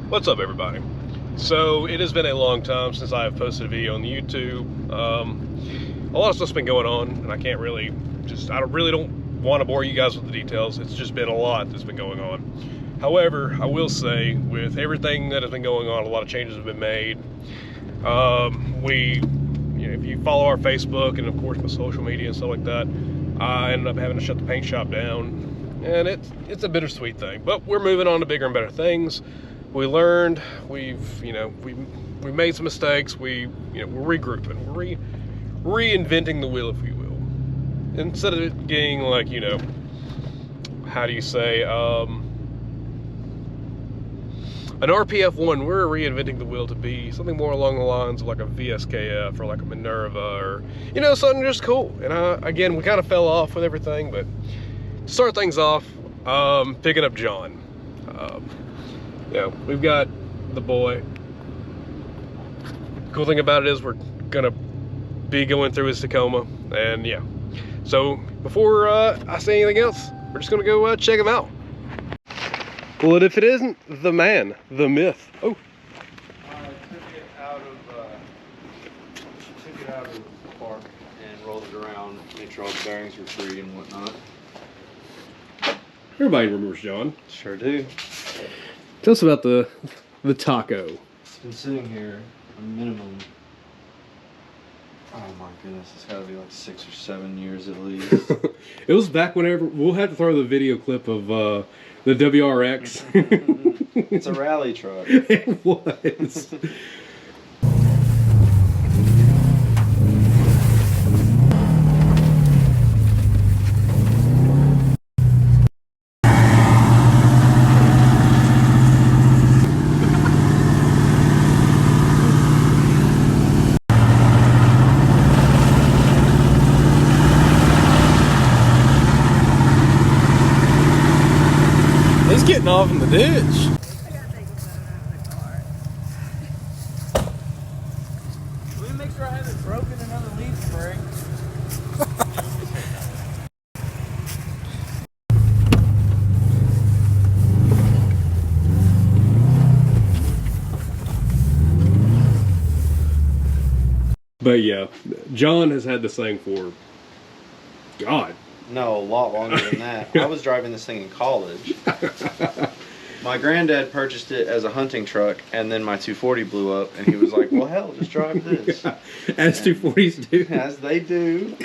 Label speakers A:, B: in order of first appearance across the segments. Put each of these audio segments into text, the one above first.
A: What's up, everybody? So it has been a long time since I have posted a video on the YouTube. A lot of stuff's been going on, and I can't really I really don't want to bore you guys with the details. It's just been a lot that's been going on. However, I will say, with everything that has been going on, a lot of changes have been made. If you follow our Facebook and of course my social media and stuff like that, I ended up having to shut the paint shop down, and it's a bittersweet thing. But we're moving on to bigger and better things. We learned, we made some mistakes. We're regrouping, we're reinventing the wheel, if you will. Instead of it being like, how do you say, an RPF1, we're reinventing the wheel to be something more along the lines of like a VSKF or like a Minerva, or something just cool. And again, we kind of fell off with everything, but to start things off, picking up John. We've got the boy. Cool thing about it is we're gonna be going through his Tacoma, and yeah. So before I say anything else, we're just gonna go check him out. Well, if it isn't the man, the myth. Oh.
B: Took it out of the park and rolled it around, made sure all the bearings were free and whatnot.
A: Everybody remembers John.
B: Sure do.
A: Tell us about the taco.
B: It's been sitting here a minimum. Oh my goodness, it's got to be like 6 or 7 years at least.
A: It was back whenever, we'll have to throw the video clip of the WRX.
B: It's a rally truck.
A: It was. He's getting off in the ditch.
B: Let me make sure I haven't broken another leaf spring.
A: But yeah, John has had this thing for, God.
B: No, a lot longer than that. I was driving this thing in college. My granddad purchased it as a hunting truck, and then my 240 blew up, and he was like, well, hell, just drive this.
A: Yeah, as 240s do.
B: As they do.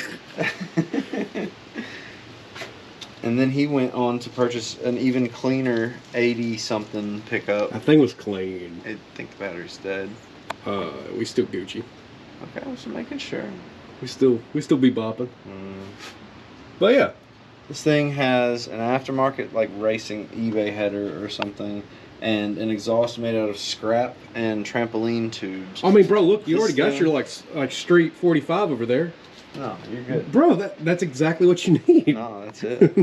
B: And then he went on to purchase an even cleaner 80-something pickup.
A: I think it was clean.
B: I think the battery's dead.
A: We still Gucci.
B: Okay, I was making sure.
A: We still be bopping. But yeah.
B: This thing has an aftermarket, like, racing eBay header or something, and an exhaust made out of scrap and trampoline tubes.
A: I mean, bro, look, you already got your like street 45 over there.
B: No, you're good.
A: Bro, that's exactly what you need.
B: No, that's it.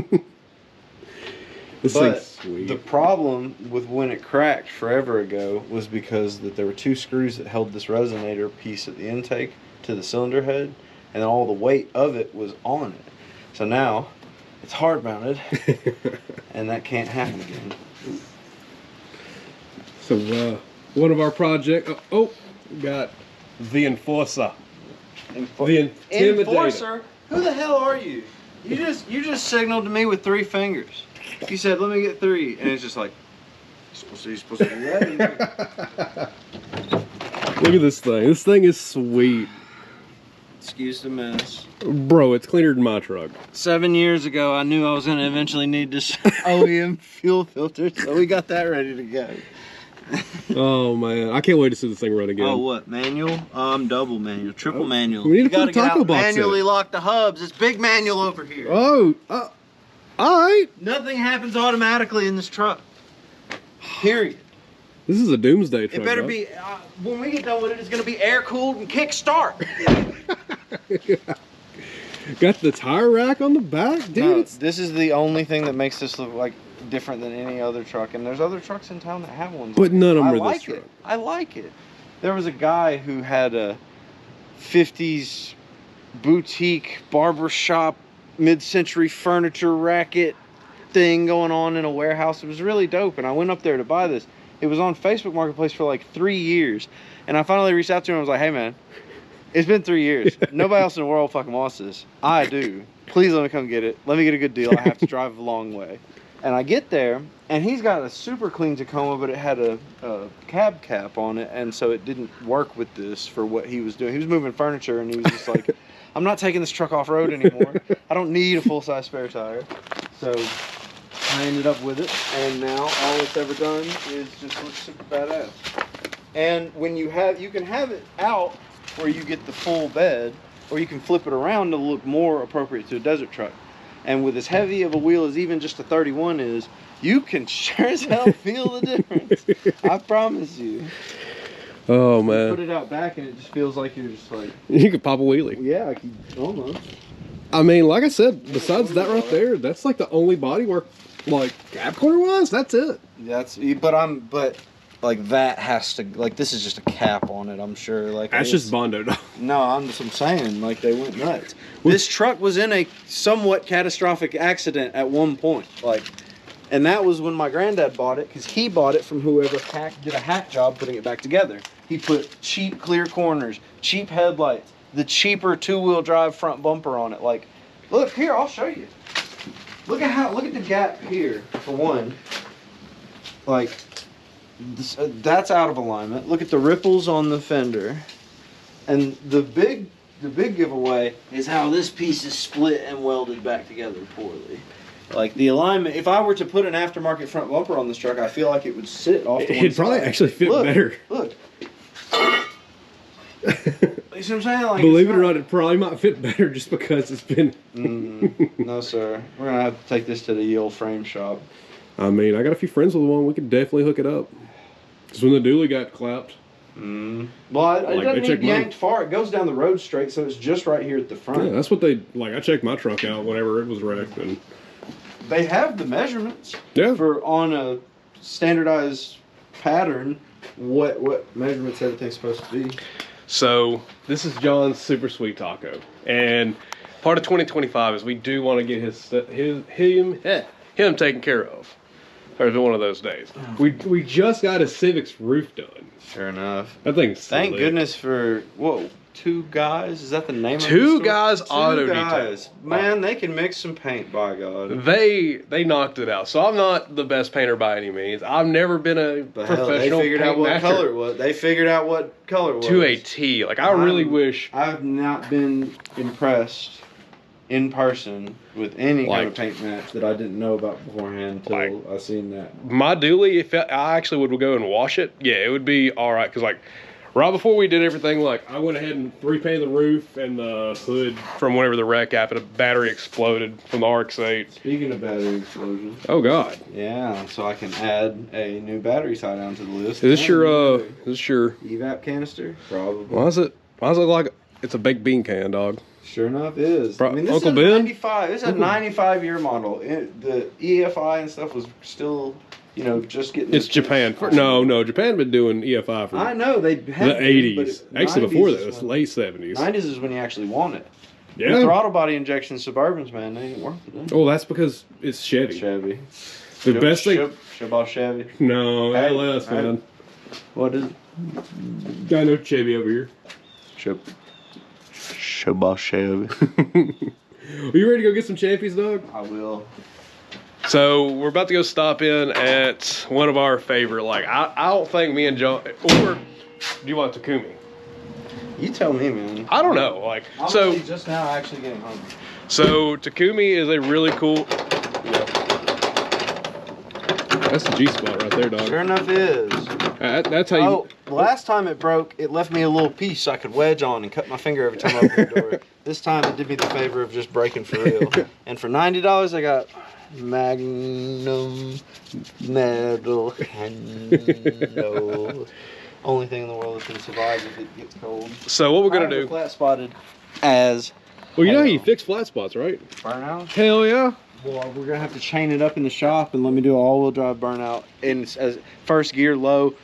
A: This
B: but
A: thing's sweet.
B: The problem with when it cracked forever ago was because that there were 2 screws that held this resonator piece at the intake to the cylinder head, and all the weight of it was on it. So now it's hard mounted, and that can't happen again.
A: So one of our projects. We got the Enforcer. The Intimidator.
B: Enforcer? Who the hell are you? You just signaled to me with 3 fingers. You said, "Let me get 3," and it's just like, you're supposed to do that.
A: Look at this thing. This thing is sweet.
B: Excuse the mess.
A: Bro, it's cleaner than my truck.
B: 7 years ago, I knew I was going to eventually need this OEM fuel filter, so we got that ready to go.
A: Oh man, I can't wait to see this thing run again.
B: Oh, what? Manual? I'm double manual, triple manual.
A: We need to
B: You
A: put a taco box
B: manually
A: in.
B: lock the hubs. It's big manual over here.
A: Oh, all right.
B: Nothing happens automatically in this truck. Period.
A: This is a doomsday truck.
B: It better be, when we get done with it, it's going to be air cooled and kick start.
A: Got the tire rack on the back, dude.
B: No, this is the only thing that makes this look like different than any other truck, and there's other trucks in town that have ones.
A: But none of them
B: I
A: are
B: like
A: this truck.
B: it. I like it. There was a guy who had a 50s boutique barbershop mid-century furniture racket thing going on in a warehouse. It was really dope, and I went up there to buy this. It was on Facebook Marketplace for like 3 years. And I finally reached out to him and was like, hey man, it's been 3 years. Nobody else in the world fucking wants this. I do. Please let me come get it. Let me get a good deal. I have to drive a long way. And I get there, and he's got a super clean Tacoma, but it had a cab cap on it, and so it didn't work with this for what he was doing. He was moving furniture, and he was just like, I'm not taking this truck off-road anymore. I don't need a full-size spare tire. So I ended up with it, and now all it's ever done is just look super badass. And when you can have it out where you get the full bed, or you can flip it around to look more appropriate to a desert truck. And with as heavy of a wheel as even just a 31 is, you can sure as hell feel the difference. I promise you.
A: Oh man.
B: You put it out back and it just feels like you're just like...
A: You could pop a wheelie.
B: Yeah, I can almost.
A: I mean, like I said, besides that right there, that's like the only bodywork, like cab corner wise, that's it.
B: But like that has to, like this is just a cap on it, I'm sure. Like
A: that's just Bondo.
B: No, I'm saying, like they went nuts. This truck was in a somewhat catastrophic accident at one point, like, and that was when my granddad bought it, because he bought it from whoever did a hack job putting it back together. He put cheap clear corners, cheap headlights, the cheaper 2-wheel drive front bumper on it. Like, look here, I'll show you. Look at the gap here for one. Like. That's out of alignment. Look at the ripples on the fender, and the big giveaway is how this piece is split and welded back together poorly. Like the alignment, if I were to put an aftermarket front bumper on this truck, I feel like it would sit off to one side.
A: It'd probably actually fit better.
B: Look. You see what I'm saying? Like,
A: believe it or not, it probably might fit better just because it's been...
B: No, sir. We're going to have to take this to the Yield frame shop.
A: I mean, I got a few friends with one. We could definitely hook it up. Because when the dually got clapped...
B: Well, it doesn't need yanked far. It goes down the road straight, so it's just right here at the front.
A: Yeah, that's what they... Like, I checked my truck out whenever it was wrecked. And
B: they have the measurements.
A: Yeah.
B: For on a standardized pattern, what measurements everything's supposed to be. So, this is John's Super Sweet Taco. And part of 2025 is we do want to get him taken care of. There's been one of those days. We just got a Civic's roof done. Sure enough.
A: That thing's
B: Thank
A: silly.
B: goodness for, whoa, Two Guys? Is that the name of it?
A: Two Guys Auto
B: Two
A: Detail.
B: Guys. Man, they can mix some paint, by God.
A: They knocked it out. So I'm not the best painter by any means. I've never been a professional
B: They figured out what
A: master.
B: color it was. They figured out what color it was.
A: To a T. Like, I really wish...
B: I've not been impressed in person with any kind of paint match that I didn't know about beforehand until I seen that.
A: My dually, if I actually would go and wash it, yeah, it would be all right. Because, like, right before we did everything, like, I went ahead and repainted the roof and the hood from whenever the wreck happened. A battery exploded from the RX-8.
B: Speaking of battery explosion.
A: Oh, God.
B: Yeah, so I can add a new battery tie down to the list.
A: Is this your
B: evap canister? Probably.
A: Why does it look like it's a baked bean can, dog?
B: Sure enough, it is. I mean, this
A: Uncle
B: is
A: Ben?
B: 95. This is a 95-year model. The EFI and stuff was still, you know, just getting.
A: It's Japan. No, Japan been doing EFI for
B: I know they have
A: the 80s. Actually, before that, it's late 70s.
B: 90s is when you actually want it.
A: Yeah.
B: The throttle body injection Suburbans, man, they ain't worth it.
A: Oh, that's because it's Chevy.
B: Chevy.
A: The best thing.
B: Chevy.
A: No,
B: Hey,
A: LS, man.
B: What is it?
A: Got no Chevy over here.
B: Chevy.
A: Are you ready to go get some champions, dog?
B: I will.
A: So we're about to go stop in at one of our favorite. Like, I don't think me and John, or do you want Takumi?
B: You tell me, man.
A: I don't know. Like,
B: I'm
A: so
B: only just now actually getting home.
A: So Takumi is a really cool. That's the G spot right there, dog.
B: Sure enough, it is.
A: That's how you.
B: Oh, last time it broke, it left me a little piece I could wedge on and cut my finger every time I opened the door. This time it did me the favor of just breaking for real. And for $90, I got Magnum metal handle. Only thing in the world that's gonna survive if it gets cold.
A: So what we're gonna do?
B: Flat spotted as.
A: Well, you know how you fix flat spots, right?
B: Burnout.
A: Hell yeah.
B: Well, we're gonna have to chain it up in the shop and let me do an all-wheel drive burnout in as first gear low.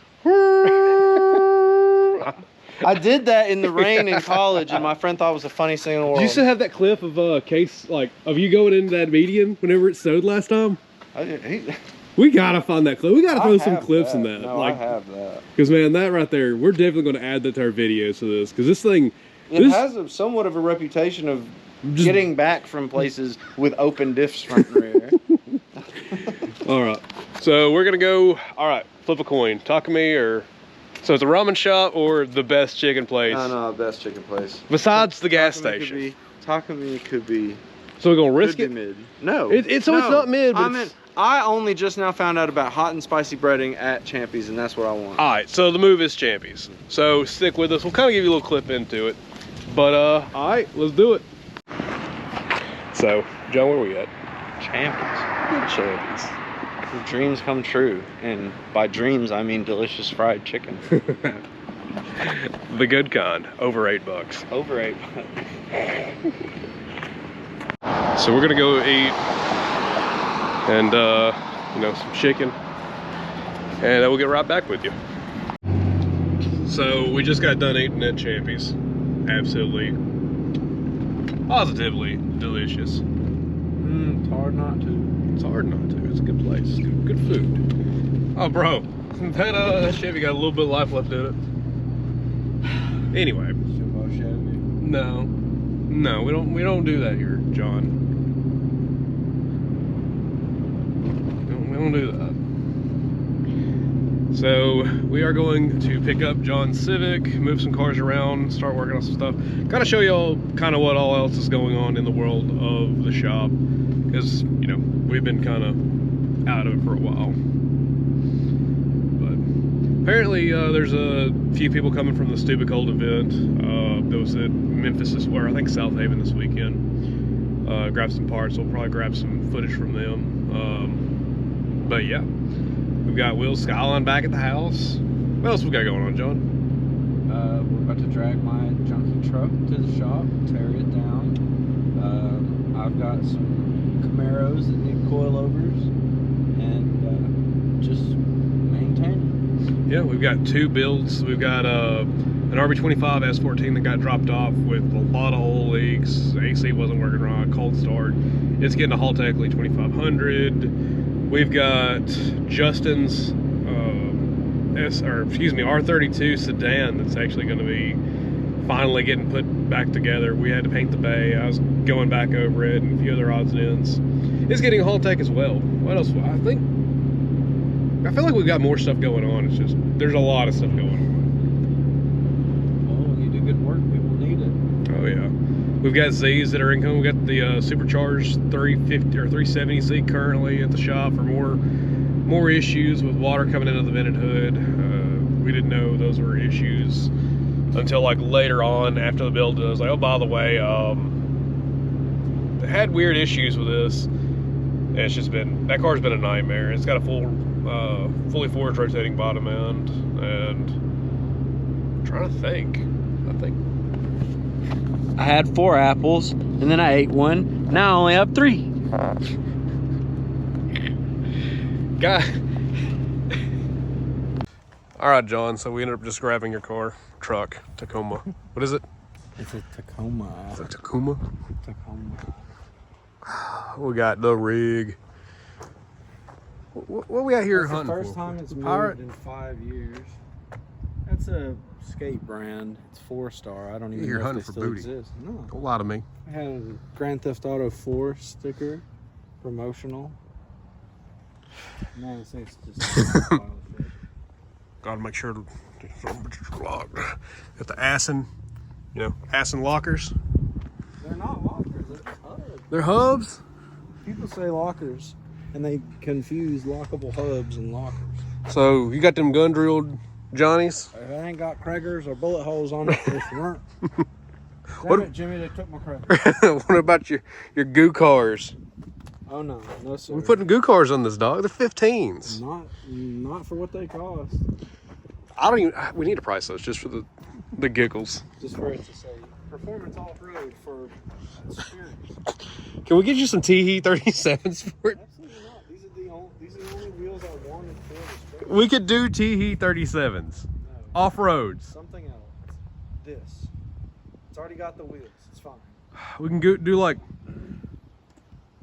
B: I did that in the rain in college, and my friend thought it was the funniest thing in the world.
A: Do you still have that clip of case, like, of you going into that median whenever it snowed last time? We gotta find that clip. We gotta throw some
B: have
A: clips
B: that.
A: in that.
B: No,
A: like,
B: I have that.
A: Because, man, that right there, we're definitely going to add that to our videos for this. Because this thing...
B: It has somewhat of a reputation of
A: just
B: getting back from places with open diffs front and rear.
A: All right. So we're going to go... All right. Flip a coin. Takumi or... So it's a ramen shop or the best chicken place?
B: No, best chicken place.
A: Besides the gas
B: Takumi
A: station.
B: Takumi could be...
A: So we're going to risk it?
B: Mid. No.
A: It's not mid, but
B: I only just now found out about hot and spicy breading at Champy's, and that's what I want.
A: All right, so the move is Champy's. So stick with us. We'll kind of give you a little clip into it. But, all right, let's do it. So, John, where are we at?
B: Champy's.
A: Champy's.
B: Dreams come true. And by dreams, I mean delicious fried chicken.
A: The good kind. Over $8.
B: Over $8.
A: So we're going to go eat and you know, some chicken, and then we'll get right back with you. So we just got done eating at Champy's. Absolutely, positively delicious.
B: It's hard not to.
A: It's hard not to. It's a good place. It's good food. Oh, bro, that Chevy got a little bit of life left in it. Anyway, no, we don't do that here, John. We don't do that. So we are going to pick up John's Civic, move some cars around, start working on some stuff. Kind of show y'all kind of what all else is going on in the world of the shop, because you know we've been kind of out of it for a while. But apparently there's a few people coming from the Stupid Cold event that was at Memphis, or I think South Haven this weekend. Grab some parts. We'll probably grab some footage from them. But yeah, we've got Will Skyline back at the house. What else we got going on, John?
C: We're about to drag my junky truck to the shop, tear it down. I've got some Camaros that need coilovers, and just maintain.
A: Yeah, we've got two builds. We've got an RB25 S14 that got dropped off with a lot of oil leaks. The AC wasn't working right, cold start. It's getting a Haltech Lee 2500. We've got Justin's R32 sedan that's actually going to be finally getting put back together. We had to paint the bay. I was going back over it and a few other odds and ends. It's getting a Haltech as well. What else? I feel like we've got more stuff going on. It's just there's a lot of stuff going on.
C: Well, when you do good work, people need it.
A: Oh yeah. We've got Z's that are incoming. We've got the supercharged 350 or 370Z currently at the shop for more issues with water coming into the vented hood. We didn't know those were issues until like later on after the build. I was like, oh, by the way, I had weird issues with this. And it's just been, that car's been a nightmare. It's got a fully forged rotating bottom end, and I'm trying to think.
B: I had 4 apples, and then I ate 1. Now I only have 3.
A: All right, John, so we ended up just grabbing your truck, Tacoma. What is it?
C: It's a Tacoma.
A: Is it Tacoma?
C: Tacoma.
A: We got the rig. What we out here
C: That's
A: hunting
C: the first
A: for?
C: time it's
A: Pirate?
C: moved in 5 years. That's a skate brand. It's 4-star. I don't even
A: You're
C: know if
A: hunting
C: they
A: for
C: still
A: booty.
C: exist. No.
A: Don't lie to me.
C: I had a Grand Theft Auto 4 sticker, promotional. Man, it's just
A: Gotta make sure to locked. Got the Assen, Assen lockers.
C: They're not lockers, they're just hubs.
A: They're hubs?
C: People say lockers, and they confuse lockable hubs and lockers.
A: So you got them gun drilled Johnnies?
C: If it ain't got Kraggers or bullet holes on it, it's weren't.
A: What-
C: Damn it, Jimmy, they took my Kraggers.
A: What about your goo cars?
C: Oh no, no sir.
A: We're putting goo cars on this dog. They're 15s.
C: Not for what they cost.
A: We need to price those just for the giggles.
C: Just for it to say performance off road for experience.
A: Can we get you some T-Heat 37s for it?
C: Absolutely not. These are the only wheels I wanted for the straight.
A: We could do T-Heat 37s.
C: No.
A: Off roads.
C: Something else. This. It's already got the wheels. It's fine.
A: We can do like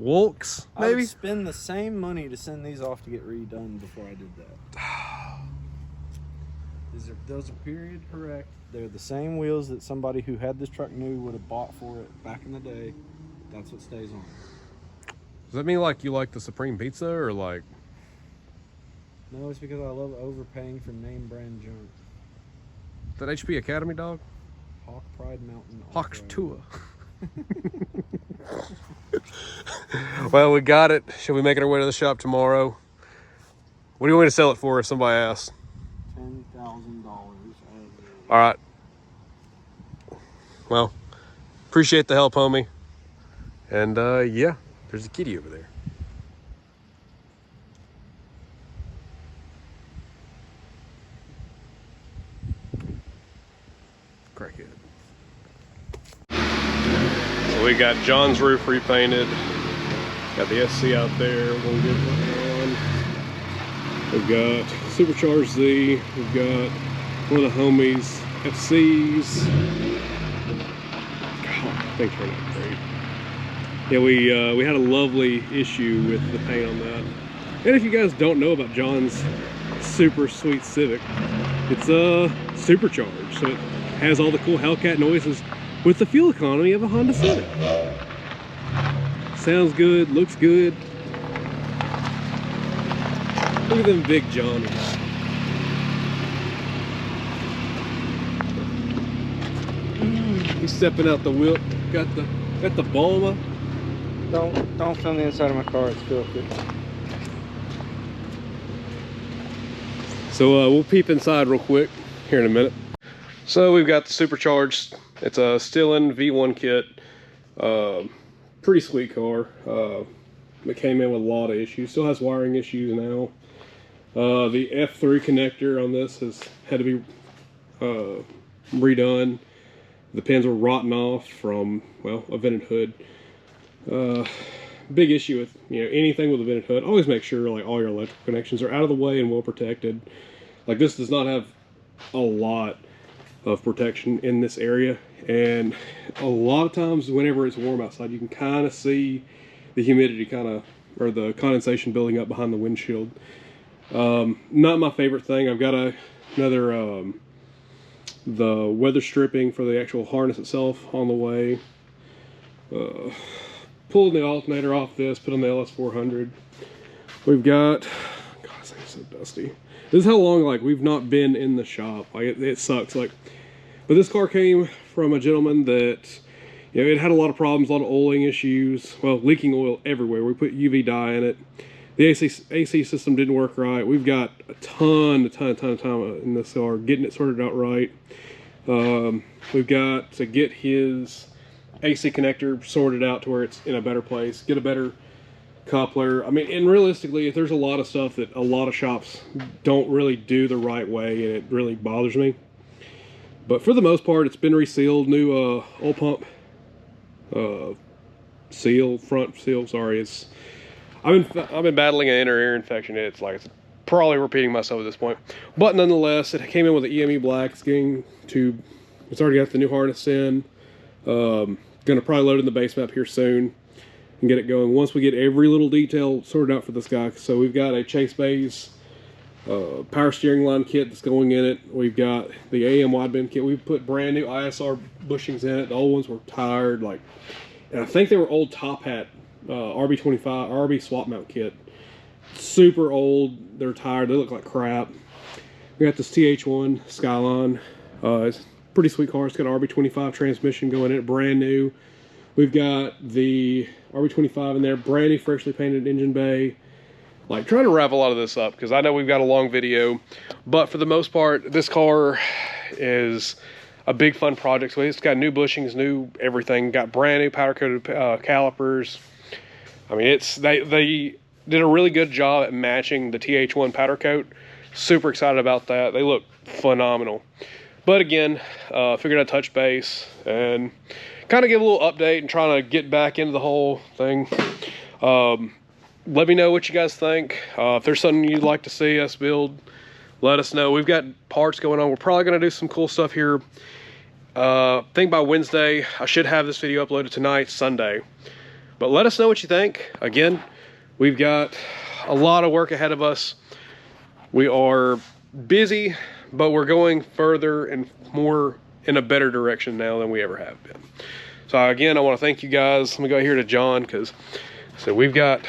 A: Wolks,
C: I
A: maybe?
C: would spend the same money to send these off to get redone before I did that. Those are period correct. They're the same wheels that somebody who had this truck new would have bought for it back in the day. That's what stays on.
A: Does that mean like you like the Supreme Pizza or like?
C: No, it's because I love overpaying for name brand junk.
A: That HP Academy dog?
C: Hawk Pride Mountain.
A: Hawk
C: Off-road.
A: Tua. Well, we got it. Should we make our way to the shop tomorrow? What do you want me to sell it for if somebody asks?
C: $10,000.
A: All right. Well, appreciate the help, homie. And yeah, there's a kitty over there. Crackhead. So we got John's roof repainted. Got the SC out there. We're gonna get it on. We've got Supercharged Z. We've got one of the homies FCs. God, they turned out great. Yeah, we had a lovely issue with the paint on that. And if you guys don't know about John's super sweet Civic, it's supercharged, so it has all the cool Hellcat noises with the fuel economy of a Honda Civic. Sounds good, looks good. Look at them big Johnnies. He's stepping out the whip. Got the Bulma.
C: Don't film the inside of my car. It's filthy.
A: So we'll peep inside real quick here in a minute. So we've got the supercharged. It's a Stillin V1 kit. Pretty sweet car. It came in with a lot of issues. Still has wiring issues now. The F3 connector on this has had to be redone. The pins were rotting off from, well, a vented hood. Big issue with, you know, anything with a vented hood. Always make sure like all your electrical connections are out of the way and well protected. Like this does not have a lot of protection in this area, and a lot of times whenever it's warm outside, you can kind of see the humidity or the condensation building up behind the windshield. Not my favorite thing. I've got another the weather stripping for the actual harness itself on the way. Pulling the alternator off this, put on the LS400. We've got, God, this thing's so dusty. This is how long like we've not been in the shop. Like it sucks. Like, but this car came from a gentleman that, you know, it had a lot of problems, a lot of oiling issues. Well, leaking oil everywhere. We put UV dye in it. The AC system didn't work right. We've got a ton of time in this car getting it sorted out right. We've got to get his AC connector sorted out to where it's in a better place, get a better coupler. I mean, and realistically, if there's a lot of stuff that a lot of shops don't really do the right way, and it really bothers me. But for the most part, it's been resealed, new oil pump seal, front seal, sorry. I've been battling an inner ear infection. It's probably repeating myself at this point. But nonetheless, it came in with an EME black. It's already got the new harness in. Gonna probably load in the base map here soon and get it going once we get every little detail sorted out for this guy. So we've got a Chase Bays power steering line kit that's going in it. We've got the AM wideband kit. We've put brand new ISR bushings in it. The old ones were tired, and I think they were old Top Hat RB25 RB swap mount kit. Super old. They're tired. They look like crap. We got this TH1 Skyline. It's a pretty sweet car. It's got an RB25 transmission going in it, brand new. We've got the RB25 in there, brand new, freshly painted engine bay. Like, trying to wrap a lot of this up because I know we've got a long video, but for the most part, this car is a big fun project. So it's got new bushings, new everything. Got brand new powder coated calipers. I mean, they did a really good job at matching the TH1 powder coat. Super excited about that. They look phenomenal. But again, figured I'd touch base and kind of give a little update and trying to get back into the whole thing. Let me know what you guys think. If there's something you'd like to see us build, let us know. We've got parts going on. We're probably going to do some cool stuff here. I think by Wednesday, I should have this video uploaded tonight, Sunday. But let us know what you think. Again, we've got a lot of work ahead of us. We are busy, but we're going further and more in a better direction now than we ever have been. So again, I want to thank you guys. Let me go here to John, because so we got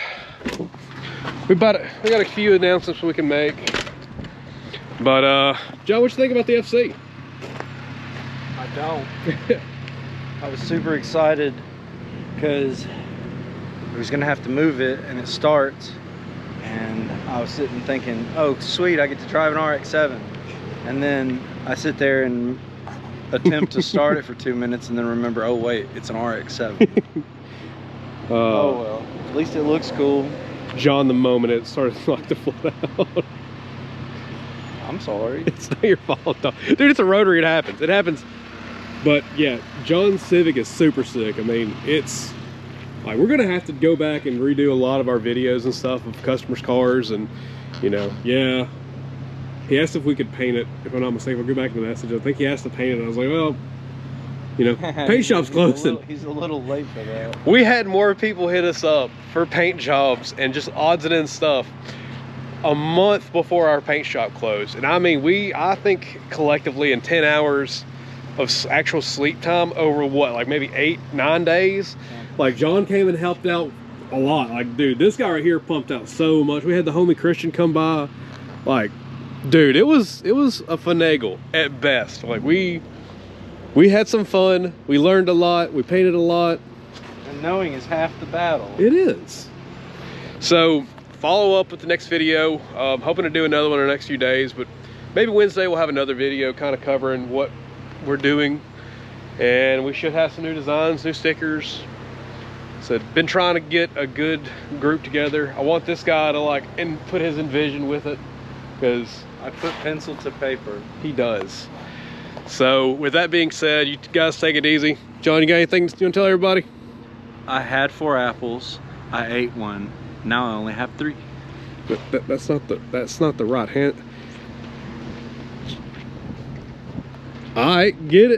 A: a few announcements we can make. But John, what you think about the FC?
C: I don't. I was super excited because we was gonna have to move it, and it starts, and I was sitting thinking, oh sweet, I get to drive an RX-7, and then I sit there and attempt to start it for 2 minutes, and then remember, oh wait, it's an RX-7. Oh well, at least it looks cool.
A: John, the moment it started like to float out.
C: I'm sorry.
A: It's not your fault though. Dude, it's a rotary, it happens. It happens. But yeah, John's Civic is super sick. I mean, it's like, we're gonna have to go back and redo a lot of our videos and stuff of customers' cars, and you know, yeah. He asked if we could paint it, if I'm not mistaken. I'll go back to the message. I think he asked to paint it, and I was like, well, you know, paint shop's closing.
C: He's a little late for that.
A: We had more people hit us up for paint jobs and just odds and ends stuff a month before our paint shop closed. And I mean, I think collectively in 10 hours of actual sleep time over what, like maybe 8-9 days, like John came and helped out a lot. Like, dude, this guy right here pumped out so much. We had the homie Christian come by. Like, dude, it was a finagle at best. Like, we had some fun. We learned a lot. We painted a lot.
C: And knowing is half the battle.
A: It is. So follow up with the next video. Hoping to do another one in the next few days, but maybe Wednesday we'll have another video kind of covering what we're doing, and we should have some new designs, new stickers. So been trying to get a good group together. I want this guy to like and put his envision with it, because
C: I put pencil to paper.
A: He does. So with that being said, you guys take it easy. John, you got anything you want to tell everybody?
C: I had 4 apples. I ate 1. Now I only have 3.
A: That's not the right hand. All right, get it.